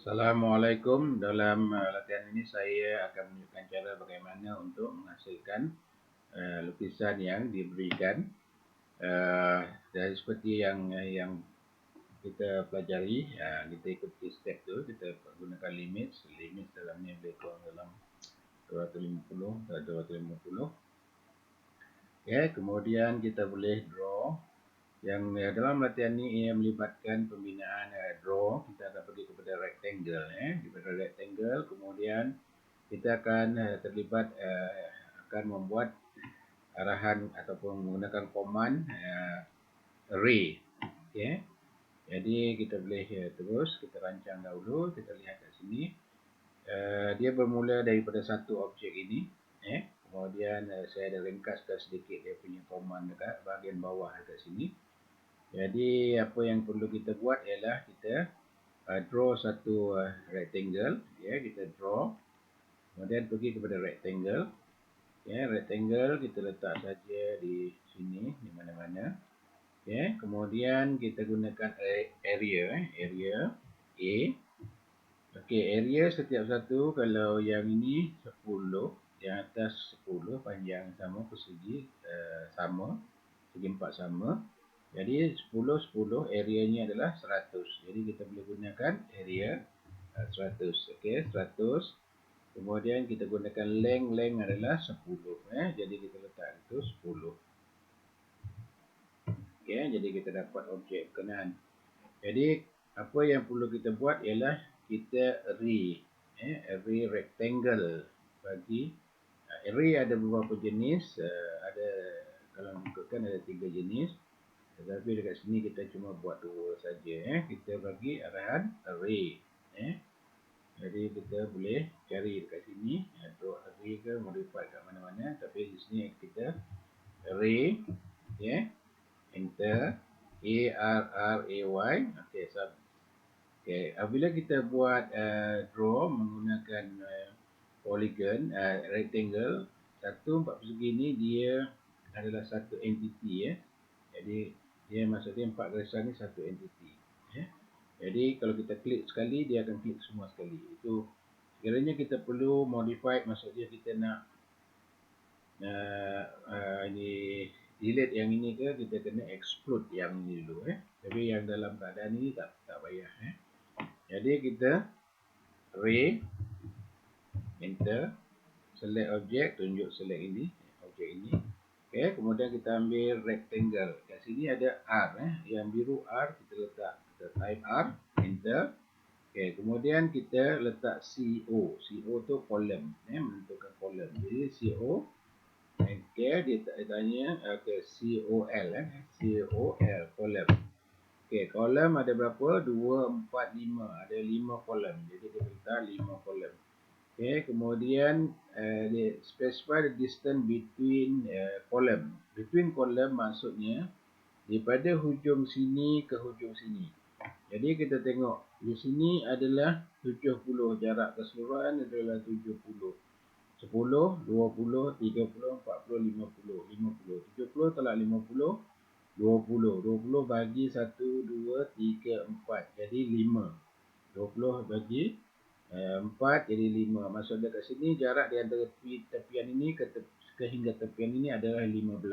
Assalamualaikum. Dalam latihan ini saya akan menunjukkan cara bagaimana untuk menghasilkan lukisan yang diberikan. Dan seperti yang kita pelajari, kita ikuti step tu, kita gunakan limit dalam ni lebih kurang dalam 250 atau 250. Kemudian kita boleh draw. Yang dalam latihan ini ia melibatkan pembinaan draw. Kita akan pergi kepada rectangle. Daripada rectangle, kemudian kita akan terlibat akan membuat arahan ataupun menggunakan command array. Jadi kita boleh terus kita rancang dahulu. Kita lihat kat sini. Dia bermula daripada satu objek ini. Kemudian saya ada ringkaskan sedikit dia punya command dekat bahagian bawah dekat sini. Jadi apa yang perlu kita buat ialah kita draw satu rectangle. Kita draw. Kemudian pergi kepada rectangle. Rectangle kita letak saja di sini, di mana-mana. Kemudian kita gunakan area A. Area setiap satu, kalau yang ini 10, yang atas 10, panjang sama, persegi sama, segi 4 sama. Jadi 10, 10, areanya adalah 100. Jadi kita boleh gunakan area 100. 100. Kemudian kita gunakan length adalah 10. Jadi kita letak itu 10. Jadi kita dapat objek berkenaan. Jadi apa yang perlu kita buat ialah kita array rectangle bagi array ada beberapa jenis. Ada, kalau ikutkan ada 3 jenis. Tetapi dekat sini kita cuma buat 2 saja. Kita bagi arahan array. Jadi kita boleh cari dekat sini atau array ke modify kat mana-mana. Tapi di sini kita array. Enter. A-R-R-A-Y. Apabila kita buat draw menggunakan polygon, rectangle, satu 4 persegi ni dia adalah satu entiti. Jadi dia maksudnya 4 garisan ni satu entiti. Jadi kalau kita klik sekali, dia akan klik semua sekali. Itu sekiranya kita perlu modify, maksudnya kita nak ini delete yang ini ke, kita kena exclude yang ini dulu. Tapi yang dalam keadaan ini tak payah. Jadi kita array, enter, select objek, tunjuk select ini, objek ini. Kemudian kita ambil rectangle. Kat sini ada R. Yang biru R kita letak, kita type R, enter. Kemudian kita letak CO. CO tu column, menentukan column. Jadi CO. Dia tanya COL. COL, column. Kolom ada berapa? 2, 4, 5. Ada 5 kolom. Jadi kita letak 5 kolom. Kemudian dia specify the distance between kolom. Between kolom maksudnya daripada hujung sini ke hujung sini. Jadi kita tengok di sini adalah 70. Jarak keseluruhan adalah 70. 10, 20, 30, 40, 50. 50. 70 tolak 50. 20. 20 bagi 1, 2, 3, 4. Jadi 5. 20 bagi 4 jadi 5. Maksudnya kat sini jarak di antara tepian ini ke hingga tepian ini adalah 15.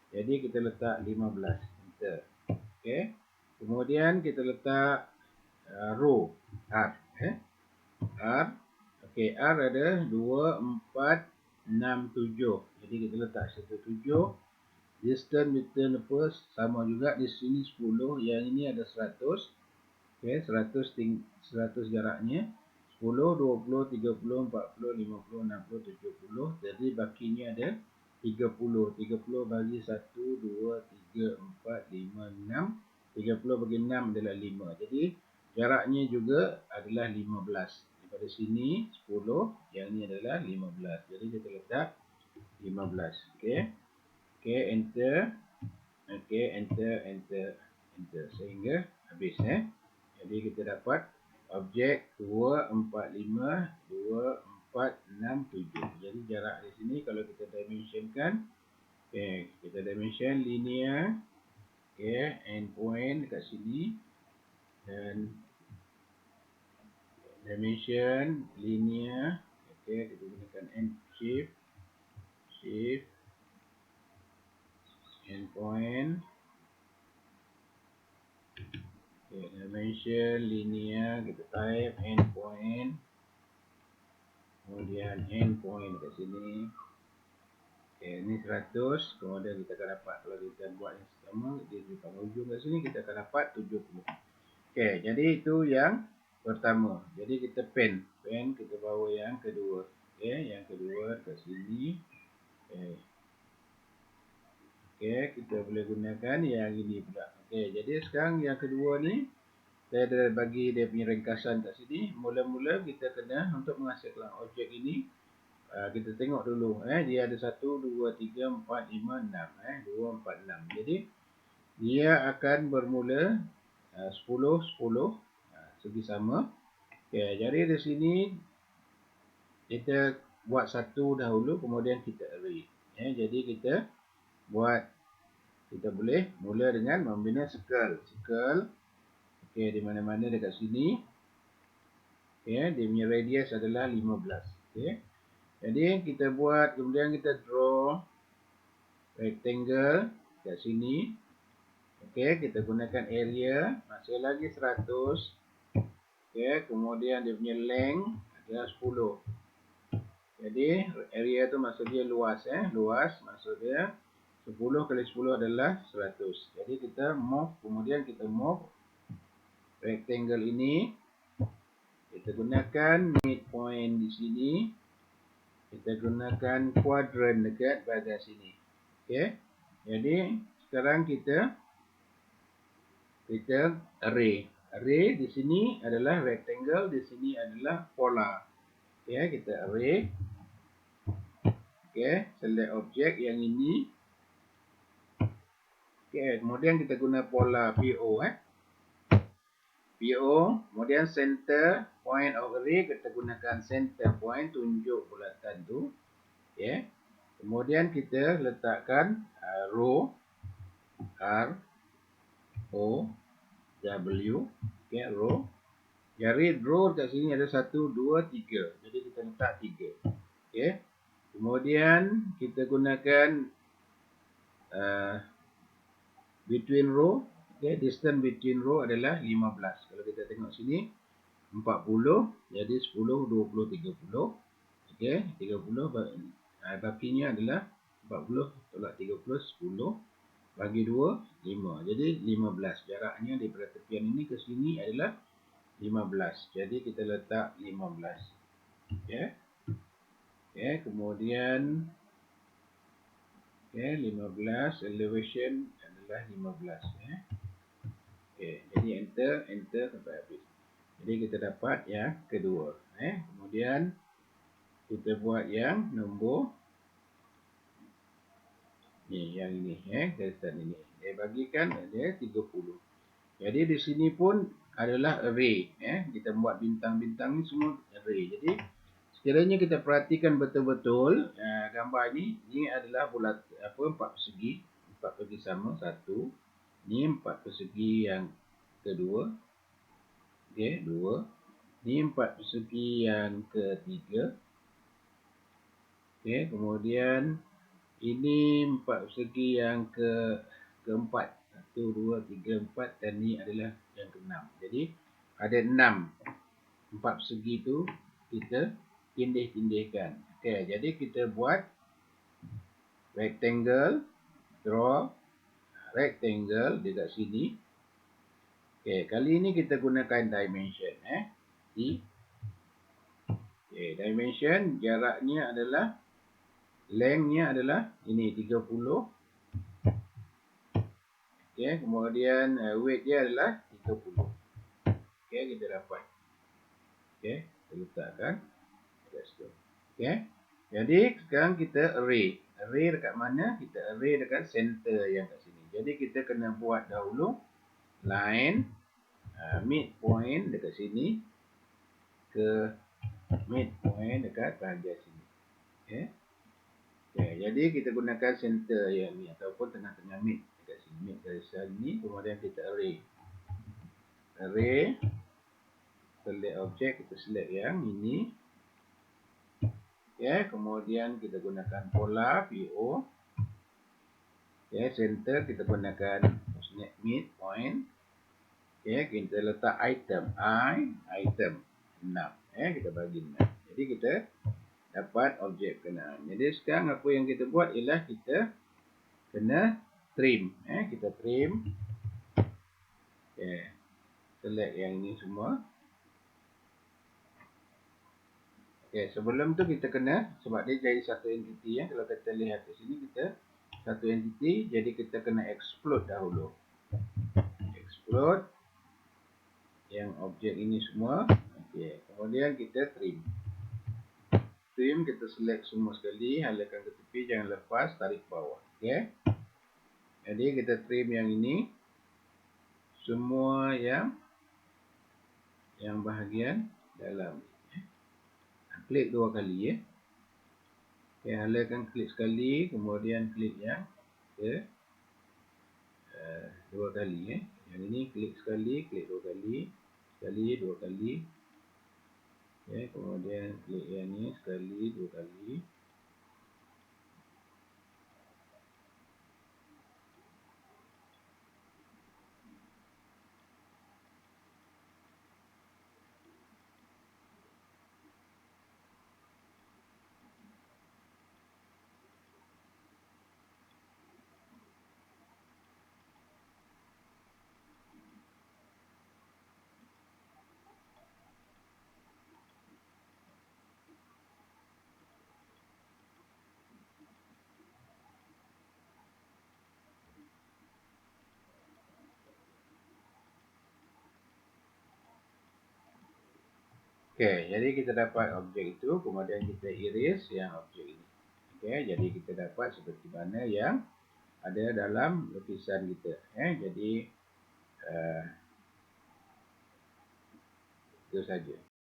Jadi kita letak 15. Enter. Kemudian kita letak row R. R. R ada 2, 4, 6, 7. Jadi kita letak situ 7. Distance between apa? Sama juga di sini 10. Yang ini ada 100. 100 jaraknya. 10, 20, 30, 40, 50, 60, 70. Jadi bakinya ada 30. 30 bagi 1, 2, 3, 4, 5, 6. 30 bagi 6 adalah 5. Jadi jaraknya juga adalah 15. Daripada sini 10. Yang ini adalah 15. Jadi kita letak 15. Enter. Enter. Sehingga habis. Jadi kita dapat objek 2, 4, 5, 2, 4, 6, 7. Jadi jarak di sini kalau kita dimensionkan, kita dimension linear, end point dekat sini, dan dimension linear. Okey, kita gunakan shift endpoint. Okay, dimension linear, kita type endpoint, kemudian endpoint dekat sini. Okay, ni 100, kemudian kita akan dapat, kalau kita buat yang sama di penghujung kat sini, kita akan dapat 70. Okay, jadi itu yang pertama. Jadi kita pen kita bawa yang kedua. Okay, yang kedua kat sini. Okay, kita boleh gunakan yang ini pula. Okay, jadi sekarang yang kedua ni, saya dah bagi dia punya ringkasan kat sini. Mula-mula kita kena, untuk menghasilkan objek ini, kita tengok dulu. Dia ada 1, 2, 3, 4, 5, 6. 2, 4, 6. Jadi, dia akan bermula 10, 10. Segi sama. Okay, jadi di sini, kita buat satu dahulu, kemudian kita array. Jadi, kita boleh mula dengan membina circle. Okay, di mana-mana dekat sini. Okay, dia punya radius adalah 15. Okay. Jadi kita buat, kemudian kita draw rectangle kat sini. Okay, kita gunakan area. Masih lagi 100. Okay, kemudian dia punya length adalah 10. Jadi area tu maksud dia luas. Luas maksud dia 10 kali 10 adalah 100. Jadi kita move, kemudian kita move rectangle ini. Kita gunakan midpoint di sini. Kita gunakan quadrant dekat bahagian sini. Okey. Jadi sekarang kita array. Array di sini adalah rectangle, di sini adalah polar. Okey, kita array. Okey, select objek yang ini. Okey, kemudian kita guna polar PO. PO, kemudian center point of array, kita gunakan center point, tunjuk bulatan tu. Okay. Kemudian kita letakkan row R O W. Okay, row. Jadi row kat sini ada 1, 2, 3. Jadi kita letak 3. Okay. Kemudian kita gunakan between row. Okay, distance between row adalah 15. Kalau kita tengok sini 40, jadi 10, 20, 30. Okay, 30 bakinya adalah 40 tolak 30, 10 bagi 2, 5. Jadi 15. Jaraknya daripada tepian ini ke sini adalah 15. Jadi kita letak 15. Okay. Okay, kemudian 15 elevation adalah 15. Okay, jadi enter sampai habis. Jadi kita dapat yang kedua. Kemudian kita buat yang nombor ni, yang ini. Gariskan ini. Dia bagikan dia 30. Jadi di sini pun adalah array. Kita buat bintang-bintang ni semua array. Jadi sekiranya kita perhatikan betul-betul gambar ini adalah bulat empat persegi. Empat persegi sama, satu. Ni empat persegi yang kedua. Okey, 2. Ni empat persegi yang ketiga. Okey, kemudian ini empat persegi yang keempat. 1, 2, 3, 4 dan ni adalah yang keenam. Jadi ada 6. Empat persegi tu kita tindih-tindihkan. Okey, jadi kita buat rectangle, draw rectangle dekat sini. Okey, kali ini kita gunakan dimension. Okey, dimension jaraknya adalah, lengthnya adalah ini 30. Okey, kemudian weight dia adalah 30. Okey, kita dapat. Okey, kita letakkan dekat situ. Okey. Jadi sekarang kita array. Array dekat mana? Kita array dekat center yang kat sini. Jadi kita kena buat dahulu line midpoint dekat sini ke midpoint dekat bahagian sini. Okey. Okay, jadi kita gunakan center yang ni ataupun tengah-tengah mid dekat sini. Mid dari sini, kemudian kita array. Array select objek, kita select yang ini. Okay, kemudian kita gunakan pola PO. Okay, center kita gunakan snap midpoint. Okay, kita letak item item 6. Kita bagi 6. Jadi kita dapat objek kenaan. Jadi sekarang apa yang kita buat ialah kita kena trim. Kita trim. Okay, select yang ini semua. Okay, sebelum tu kita kena, sebab dia jadi satu entiti ya. Kalau kita lihat di sini kita satu entiti, jadi kita kena explode dahulu. Explode yang objek ini semua. Okay, kemudian kita trim. Trim kita select semua sekali, halakan ke tepi, jangan lepas, tarik bawah. Okay. Jadi kita trim yang ini, semua yang bahagian dalam. Klik 2 kali ya. Okay, halakan klik sekali, kemudian klik yang ke 2 kali ya. Yang ini klik sekali, klik 2 kali, sekali 2 kali. Okay, kemudian klik yang ini sekali 2 kali. Okey, jadi kita dapat objek itu, kemudian kita erase yang objek ini. Okey, jadi kita dapat seperti mana yang ada dalam lukisan kita. Jadi itu saja.